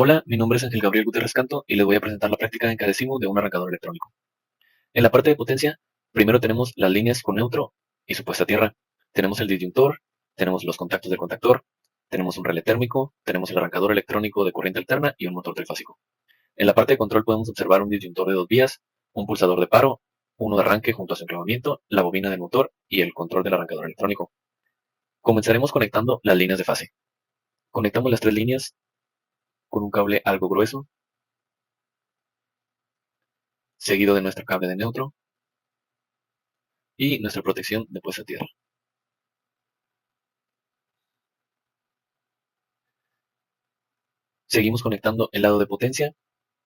Hola, mi nombre es Ángel Gabriel Gutiérrez Canto y les voy a presentar la práctica de encadecimo de un arrancador electrónico. En la parte de potencia, primero tenemos las líneas con neutro y su puesta a tierra. Tenemos el disyuntor, tenemos los contactos del contactor, tenemos un relé térmico, tenemos el arrancador electrónico de corriente alterna y un motor trifásico. En la parte de control podemos observar un disyuntor de dos vías, un pulsador de paro, uno de arranque junto a su enclavamiento, la bobina del motor y el control del arrancador electrónico. Comenzaremos conectando las líneas de fase. Conectamos las tres líneas con un cable algo grueso, seguido de nuestro cable de neutro y nuestra protección de puesta a tierra. Seguimos conectando el lado de potencia.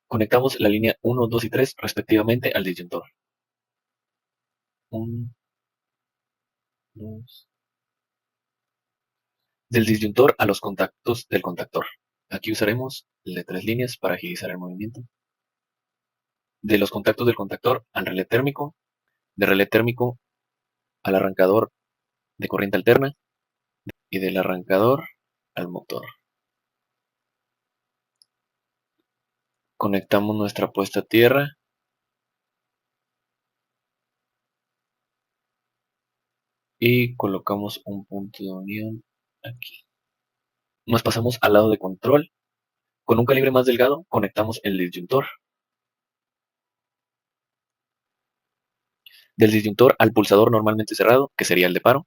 Conectamos la línea 1, 2 y 3 respectivamente al disyuntor. 1, 2. Del disyuntor a los contactos del contactor. Aquí usaremos el de 3 líneas para agilizar el movimiento. De los contactos del contactor al relé térmico. De relé térmico al arrancador de corriente alterna. Y del arrancador al motor. Conectamos nuestra puesta a tierra y colocamos un punto de unión aquí. Nos pasamos al lado de control. Con un calibre más delgado conectamos el disyuntor. Del disyuntor al pulsador normalmente cerrado, que sería el de paro.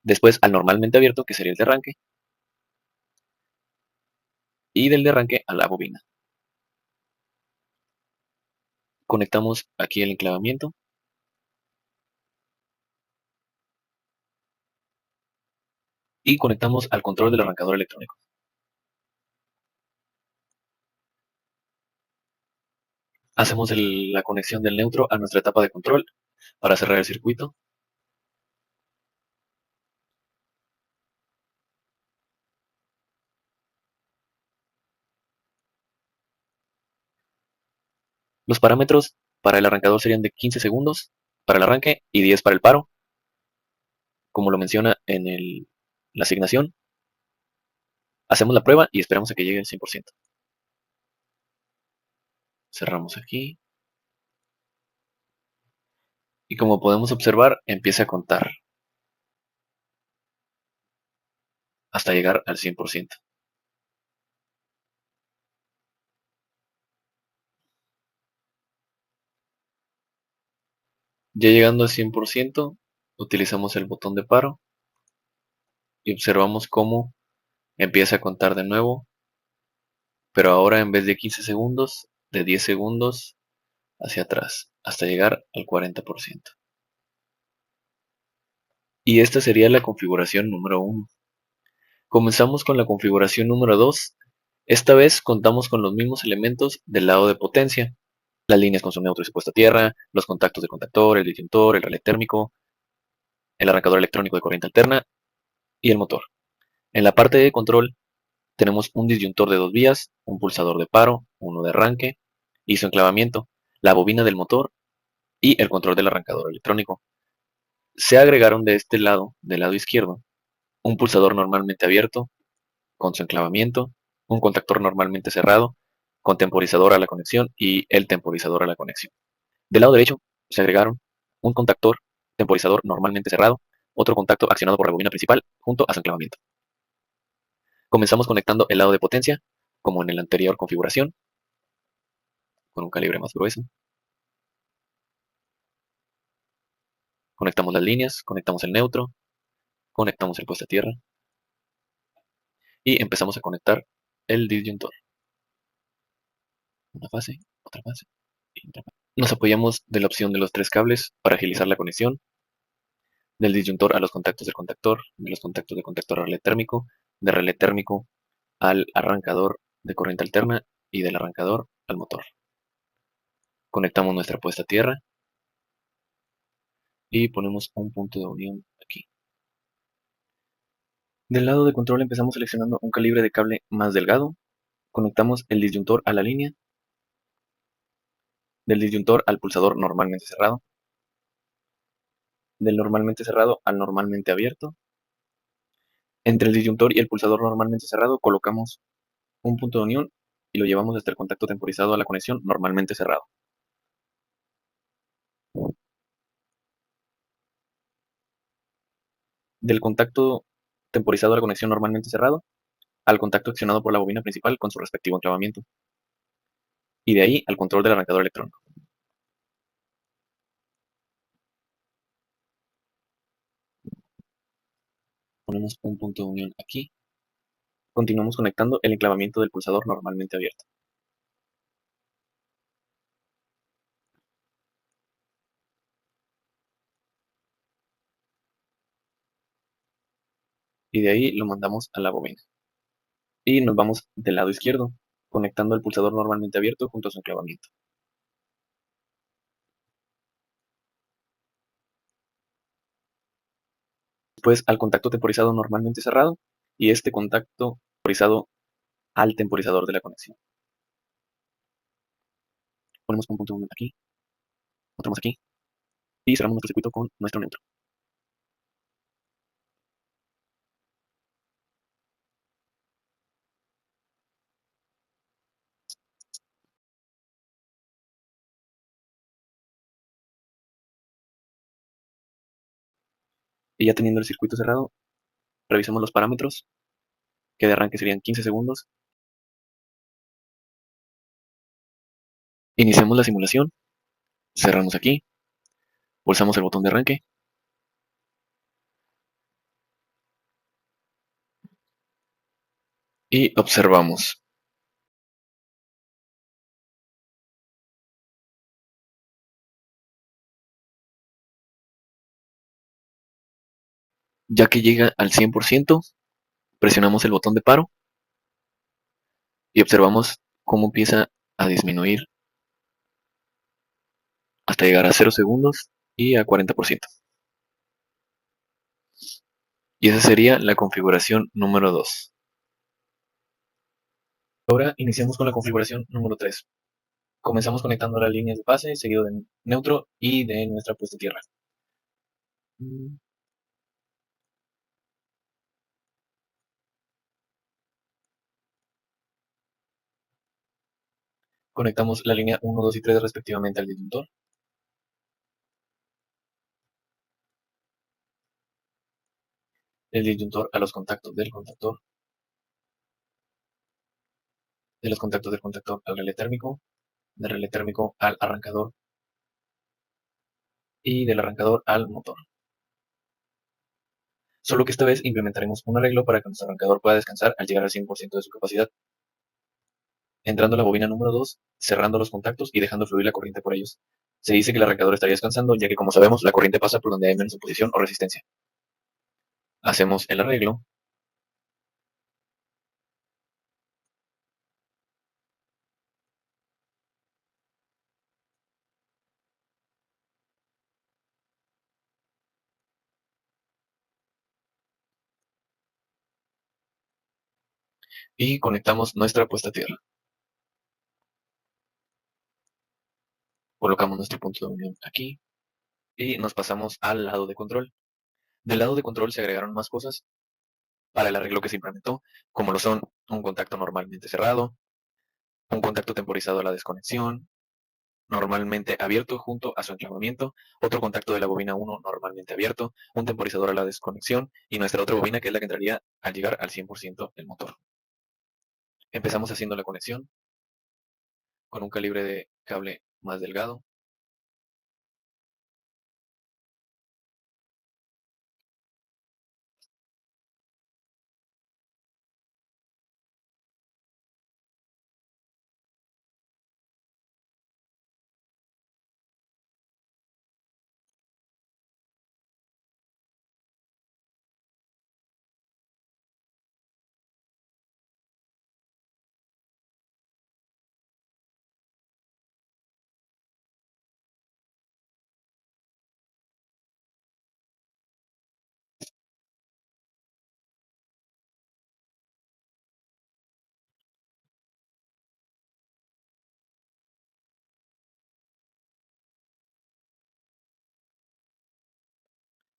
Después al normalmente abierto, que sería el de arranque. Y del de arranque a la bobina. Conectamos aquí el enclavamiento. Y conectamos al control del arrancador electrónico. Hacemos la conexión del neutro a nuestra etapa de control para cerrar el circuito. Los parámetros para el arrancador serían de 15 segundos para el arranque y 10 para el paro, como lo menciona en la asignación. Hacemos la prueba y esperamos a que llegue al 100%. Cerramos aquí. Y como podemos observar, empieza a contar hasta llegar al 100%. Ya llegando al 100%, utilizamos el botón de paro y observamos cómo empieza a contar de nuevo, pero ahora en vez de 15 segundos, de 10 segundos hacia atrás, hasta llegar al 40%. Y esta sería la configuración número 1. Comenzamos con la configuración número 2. Esta vez contamos con los mismos elementos del lado de potencia. Las líneas con su neutro y su puesta a tierra, los contactos de contactor, el disyuntor, el relé térmico, el arrancador electrónico de corriente alterna y el motor. En la parte de control tenemos un disyuntor de dos vías, un pulsador de paro, uno de arranque y su enclavamiento, la bobina del motor y el control del arrancador electrónico. Se agregaron de este lado, del lado izquierdo, un pulsador normalmente abierto con su enclavamiento, un contactor normalmente cerrado con temporizador a la conexión y el temporizador a la conexión. Del lado derecho se agregaron un contactor temporizador normalmente cerrado, otro contacto accionado por la bobina principal junto a su enclavamiento. Comenzamos conectando el lado de potencia, como en la anterior configuración, con un calibre más grueso. Conectamos las líneas, conectamos el neutro, conectamos el puesta a tierra y empezamos a conectar el disyuntor. Una fase, otra fase y otra fase. Nos apoyamos de la opción de los tres cables para agilizar la conexión, del disyuntor a los contactos del contactor, de los contactos de contactor a relé térmico, de relé térmico al arrancador de corriente alterna y del arrancador al motor. Conectamos nuestra puesta a tierra y ponemos un punto de unión aquí. Del lado de control empezamos seleccionando un calibre de cable más delgado. Conectamos el disyuntor a la línea, del disyuntor al pulsador normalmente cerrado, del normalmente cerrado al normalmente abierto. Entre el disyuntor y el pulsador normalmente cerrado colocamos un punto de unión y lo llevamos hasta el contacto temporizado a la conexión normalmente cerrado. Del contacto temporizado a la conexión normalmente cerrado al contacto accionado por la bobina principal con su respectivo enclavamiento. Y de ahí al control del arrancador electrónico. Ponemos un punto de unión aquí. Continuamos conectando el enclavamiento del pulsador normalmente abierto. Y de ahí lo mandamos a la bobina. Y nos vamos del lado izquierdo, conectando el pulsador normalmente abierto junto a su enclavamiento. Después al contacto temporizado normalmente cerrado y este contacto temporizado al temporizador de la conexión. Ponemos un punto aquí, otro más aquí y cerramos nuestro circuito con nuestro neutro. Y ya teniendo el circuito cerrado, revisamos los parámetros, que de arranque serían 15 segundos. Iniciamos la simulación, cerramos aquí, pulsamos el botón de arranque y observamos. Ya que llega al 100%, presionamos el botón de paro y observamos cómo empieza a disminuir hasta llegar a 0 segundos y a 40%. Y esa sería la configuración número 2. Ahora iniciamos con la configuración número 3. Comenzamos conectando las líneas de base, seguido de neutro y de nuestra puesta a tierra. Conectamos la línea 1, 2 y 3 respectivamente al disyuntor. El disyuntor a los contactos del contactor. De los contactos del contactor al relé térmico. Del relé térmico al arrancador. Y del arrancador al motor. Solo que esta vez implementaremos un arreglo para que nuestro arrancador pueda descansar al llegar al 100% de su capacidad. Entrando a la bobina número 2, cerrando los contactos y dejando fluir la corriente por ellos. Se dice que el arrancador estaría descansando, ya que como sabemos, la corriente pasa por donde hay menos oposición o resistencia. Hacemos el arreglo y conectamos nuestra puesta a tierra. Colocamos nuestro punto de unión aquí y nos pasamos al lado de control. Del lado de control se agregaron más cosas para el arreglo que se implementó, como lo son un contacto normalmente cerrado, un contacto temporizado a la desconexión, normalmente abierto junto a su enclavamiento, otro contacto de la bobina 1 normalmente abierto, un temporizador a la desconexión y nuestra otra bobina que es la que entraría al llegar al 100% del motor. Empezamos haciendo la conexión con un calibre de cable más delgado.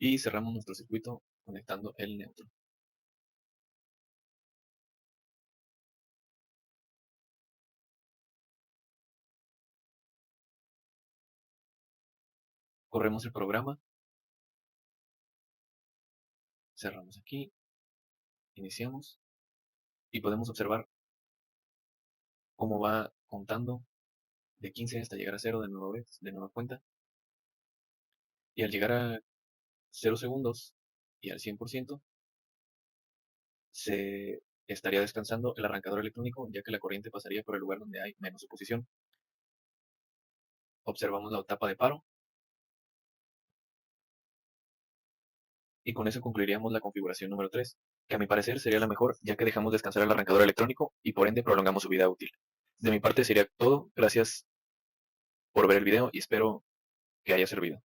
Y cerramos nuestro circuito conectando el neutro. Corremos el programa, cerramos aquí, iniciamos y podemos observar cómo va contando de 15 hasta llegar a 0 de nueva vez, de nueva cuenta. Y al llegar a 0 segundos y al 100%, se estaría descansando el arrancador electrónico, ya que la corriente pasaría por el lugar donde hay menos oposición. Observamos la etapa de paro y con eso concluiríamos la configuración número 3, que a mi parecer sería la mejor, ya que dejamos descansar al arrancador electrónico y por ende prolongamos su vida útil. De mi parte sería todo. Gracias por ver el video y espero que haya servido.